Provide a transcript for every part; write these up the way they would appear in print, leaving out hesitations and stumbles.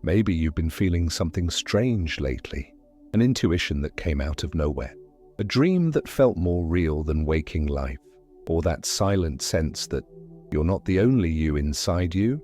Maybe you've been feeling something strange lately, an intuition that came out of nowhere, a dream that felt more real than waking life, or that silent sense that you're not the only you inside you.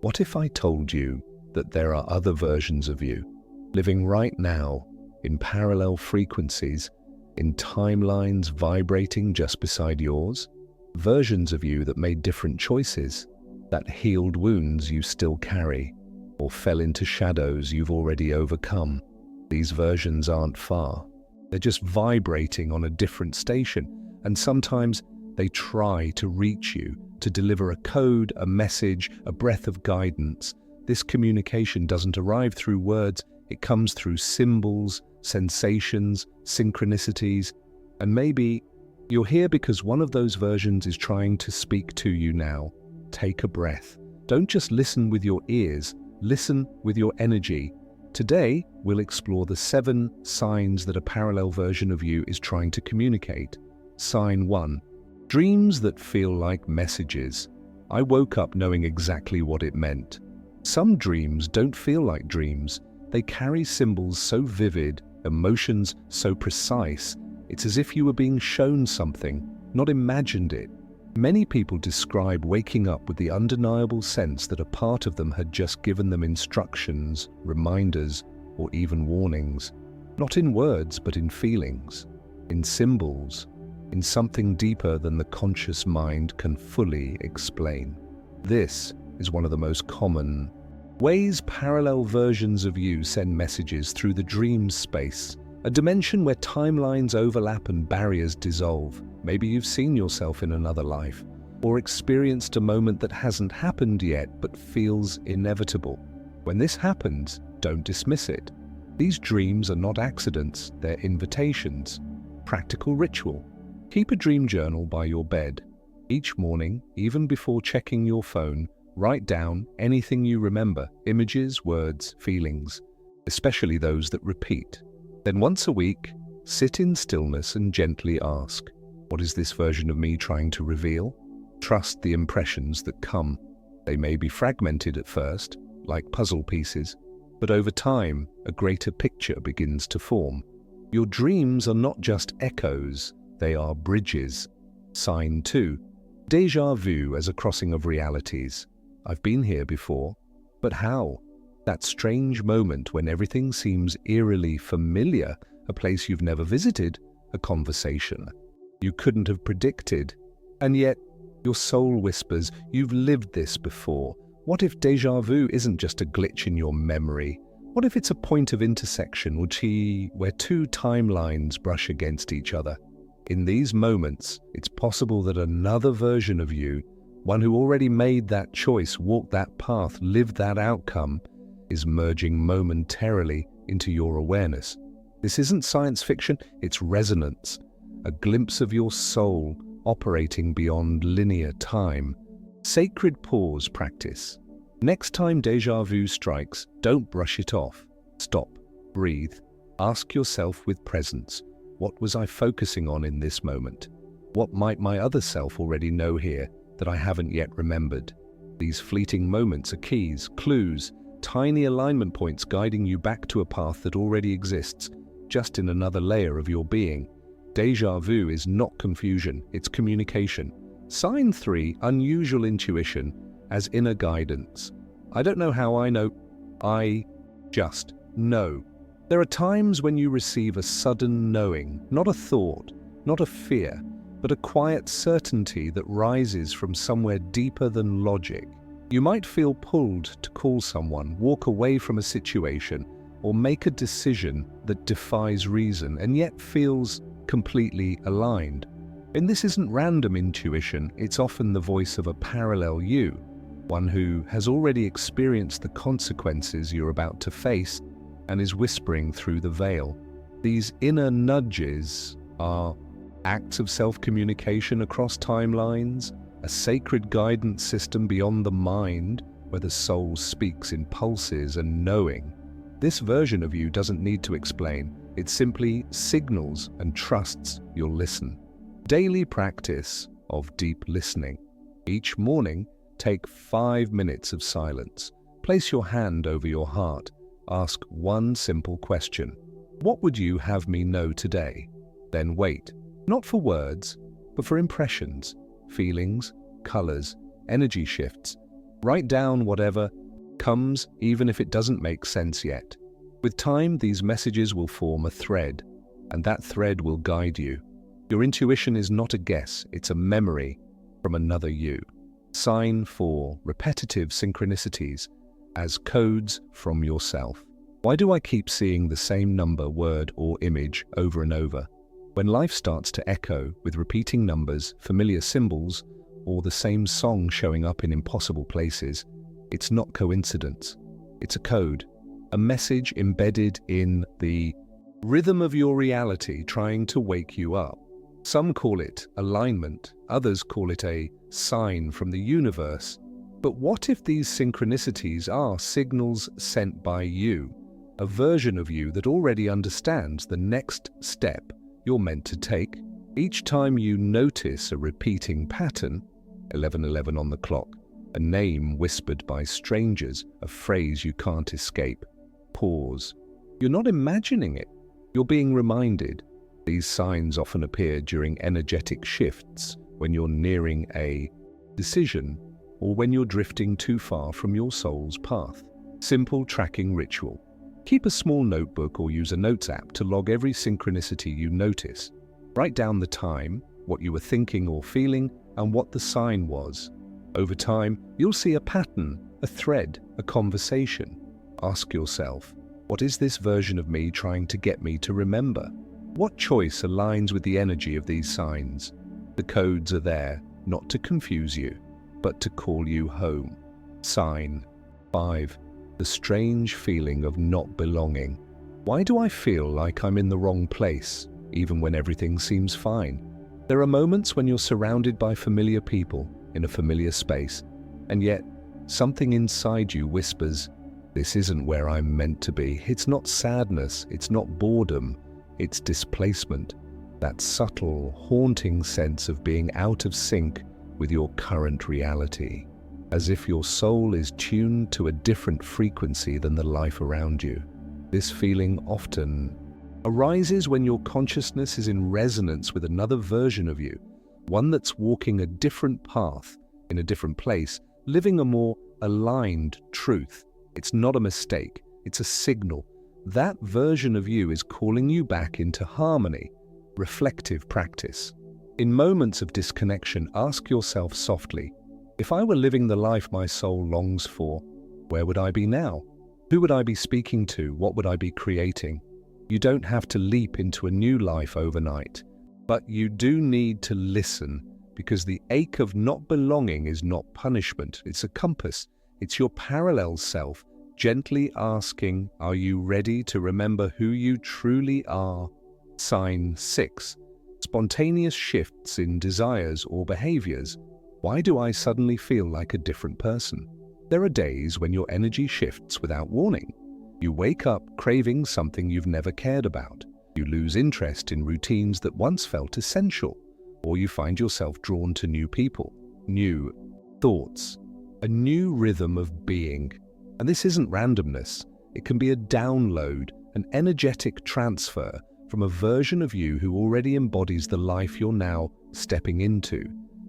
What if I told you that there are other versions of you, living right now in parallel frequencies, in timelines vibrating just beside yours? Versions of you that made different choices, that healed wounds you still carry, or fell into shadows you've already overcome. These versions aren't far. They're just vibrating on a different station, and sometimes they try to reach you, to deliver a code, a message, a breath of guidance. This communication doesn't arrive through words, it comes through symbols, sensations, synchronicities, and maybe you're here because one of those versions is trying to speak to you now. Take a breath. Don't just listen with your ears, listen with your energy. Today, we'll explore the 7 signs that a parallel version of you is trying to communicate. Sign 1. Dreams that feel like messages. I woke up knowing exactly what it meant. Some dreams don't feel like dreams. They carry symbols so vivid, emotions so precise. It's as if you were being shown something, not imagined it. Many people describe waking up with the undeniable sense that a part of them had just given them instructions, reminders, or even warnings. Not in words, but in feelings, in symbols, in something deeper than the conscious mind can fully explain. This is one of the most common ways parallel versions of you send messages through the dream space, a dimension where timelines overlap and barriers dissolve. Maybe you've seen yourself in another life, or experienced a moment that hasn't happened yet but feels inevitable. When this happens, don't dismiss it. These dreams are not accidents, they're invitations. Practical ritual. Keep a dream journal by your bed. Each morning, even before checking your phone, write down anything you remember, images, words, feelings, especially those that repeat. Then once a week, sit in stillness and gently ask, what is this version of me trying to reveal? Trust the impressions that come. They may be fragmented at first, like puzzle pieces, but over time, a greater picture begins to form. Your dreams are not just echoes, they are bridges. Sign 2. Déjà vu as a crossing of realities. I've been here before, but how? That strange moment when everything seems eerily familiar, a place you've never visited, a conversation you couldn't have predicted, and yet your soul whispers, you've lived this before. What if déjà vu isn't just a glitch in your memory? What if it's a point of intersection where 2 timelines brush against each other? In these moments, it's possible that another version of you, one who already made that choice, walked that path, lived that outcome, is merging momentarily into your awareness. This isn't science fiction, it's resonance, a glimpse of your soul operating beyond linear time. Sacred pause practice. Next time déjà vu strikes, don't brush it off. Stop, breathe, ask yourself with presence, what was I focusing on in this moment? What might my other self already know here that I haven't yet remembered? These fleeting moments are keys, clues, tiny alignment points guiding you back to a path that already exists, just in another layer of your being. Déjà vu is not confusion, it's communication. Sign 3, unusual intuition as inner guidance. I don't know how I know, I just know. There are times when you receive a sudden knowing, not a thought, not a fear, but a quiet certainty that rises from somewhere deeper than logic. You might feel pulled to call someone, walk away from a situation, or make a decision that defies reason and yet feels completely aligned. And this isn't random intuition, it's often the voice of a parallel you, one who has already experienced the consequences you're about to face and is whispering through the veil. These inner nudges are acts of self-communication across timelines, a sacred guidance system beyond the mind where the soul speaks in pulses and knowing. This version of you doesn't need to explain, it simply signals and trusts you'll listen. Daily practice of deep listening. Each morning, take 5 minutes of silence. Place your hand over your heart. Ask one simple question. What would you have me know today? Then wait, not for words, but for impressions, feelings, colors, energy shifts. Write down whatever comes, even if it doesn't make sense yet. With time, these messages will form a thread, and that thread will guide you. Your intuition is not a guess, it's a memory from another you. Sign 4, repetitive synchronicities as codes from yourself. Why do I keep seeing the same number, word, or image over and over? When life starts to echo with repeating numbers, familiar symbols, or the same song showing up in impossible places, it's not coincidence. It's a code, a message embedded in the rhythm of your reality trying to wake you up. Some call it alignment, others call it a sign from the universe. But what if these synchronicities are signals sent by you, a version of you that already understands the next step you're meant to take? Each time you notice a repeating pattern, 11:11 on the clock, a name whispered by strangers, a phrase you can't escape, pause. You're not imagining it, you're being reminded. These signs often appear during energetic shifts, when you're nearing a decision, or when you're drifting too far from your soul's path. Simple tracking ritual. Keep a small notebook or use a notes app to log every synchronicity you notice. Write down the time, what you were thinking or feeling, and what the sign was. Over time, you'll see a pattern, a thread, a conversation. Ask yourself, what is this version of me trying to get me to remember? What choice aligns with the energy of these signs? The codes are there, not to confuse you, but to call you home. Sign 5. The strange feeling of not belonging. Why do I feel like I'm in the wrong place, even when everything seems fine? There are moments when you're surrounded by familiar people in a familiar space, and yet something inside you whispers, this isn't where I'm meant to be. It's not sadness, it's not boredom, it's displacement. That subtle, haunting sense of being out of sync with your current reality, as if your soul is tuned to a different frequency than the life around you. This feeling often arises when your consciousness is in resonance with another version of you, one that's walking a different path, in a different place, living a more aligned truth. It's not a mistake, it's a signal. That version of you is calling you back into harmony. Reflective practice. In moments of disconnection, ask yourself softly, if I were living the life my soul longs for, where would I be now? Who would I be speaking to? What would I be creating? You don't have to leap into a new life overnight, but you do need to listen, because the ache of not belonging is not punishment, it's a compass. It's your parallel self, gently asking, are you ready to remember who you truly are? Sign 6. Spontaneous shifts in desires or behaviors. Why do I suddenly feel like a different person? There are days when your energy shifts without warning. You wake up craving something you've never cared about. You lose interest in routines that once felt essential, or you find yourself drawn to new people, new thoughts, a new rhythm of being. And this isn't randomness. It can be a download, an energetic transfer from a version of you who already embodies the life you're now stepping into.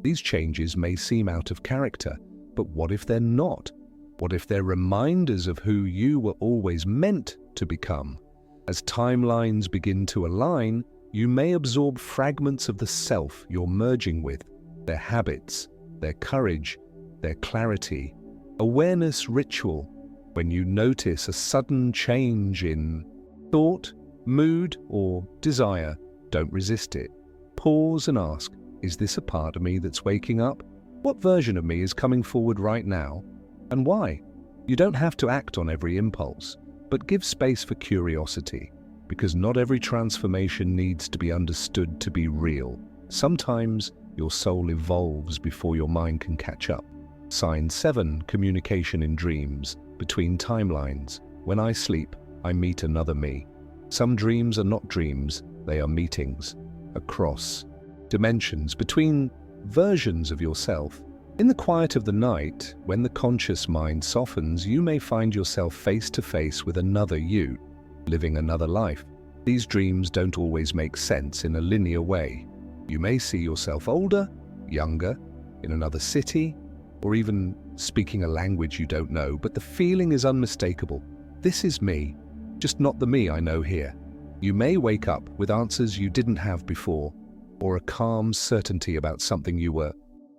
These changes may seem out of character, but what if they're not? What if they're reminders of who you were always meant to become? As timelines begin to align, you may absorb fragments of the self you're merging with, their habits, their courage, their clarity. Awareness ritual. When you notice a sudden change in thought, mood, or desire, don't resist it. Pause and ask, is this a part of me that's waking up? What version of me is coming forward right now? And why? You don't have to act on every impulse, but give space for curiosity, because not every transformation needs to be understood to be real. Sometimes your soul evolves before your mind can catch up. Sign 7, communication in dreams, between timelines. When I sleep, I meet another me. Some dreams are not dreams, they are meetings, across dimensions, between versions of yourself. In the quiet of the night, when the conscious mind softens, you may find yourself face to face with another you, living another life. These dreams don't always make sense in a linear way. You may see yourself older, younger, in another city, or even speaking a language you don't know, but the feeling is unmistakable. This is me, just not the me I know here. You may wake up with answers you didn't have before, or a calm certainty about something you were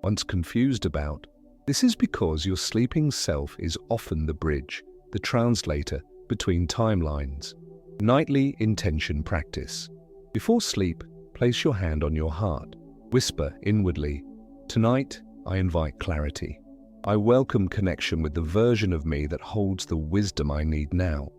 once confused about. This is because your sleeping self is often the bridge, the translator between timelines. Nightly intention practice. Before sleep, place your hand on your heart. Whisper inwardly, "Tonight, I invite clarity. I welcome connection with the version of me that holds the wisdom I need now."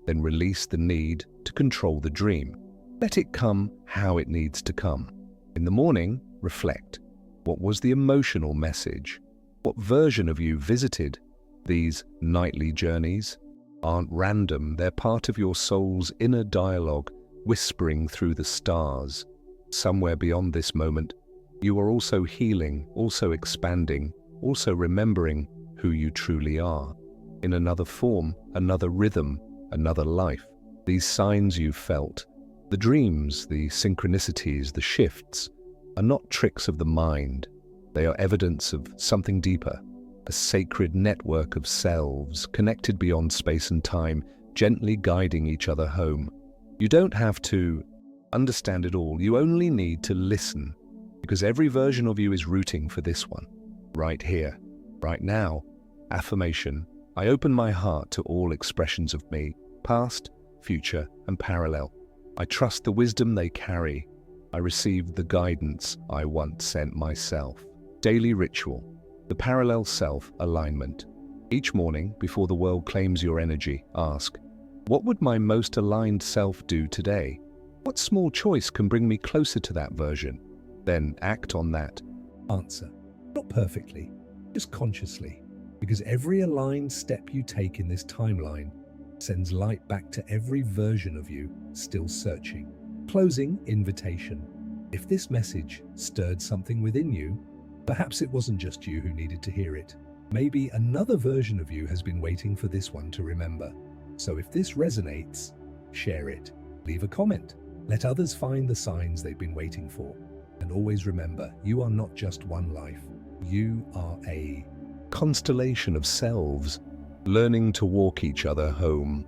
Then release the need to control the dream. Let it come how it needs to come. In the morning, reflect. What was the emotional message? What version of you visited? These nightly journeys aren't random, they're part of your soul's inner dialogue, whispering through the stars. Somewhere beyond this moment, you are also healing, also expanding, also remembering who you truly are. In another form, another rhythm, another life. These signs you felt, the dreams, the synchronicities, the shifts, are not tricks of the mind. They are evidence of something deeper, a sacred network of selves connected beyond space and time, gently guiding each other home. You don't have to understand it all, you only need to listen, because every version of you is rooting for this one. Right here, right now. Affirmation: I open my heart to all expressions of me, past, future, and parallel. I trust the wisdom they carry. I receive the guidance I once sent myself. Daily ritual. The parallel self alignment. Each morning, before the world claims your energy, ask, what would my most aligned self do today? What small choice can bring me closer to that version? Then act on that. Answer. Not perfectly, just consciously, because every aligned step you take in this timeline sends light back to every version of you still searching. Closing invitation. If this message stirred something within you, perhaps it wasn't just you who needed to hear it. Maybe another version of you has been waiting for this one to remember. So if this resonates, share it. Leave a comment. Let others find the signs they've been waiting for. And always remember, you are not just one life. You are a constellation of selves, learning to walk each other home.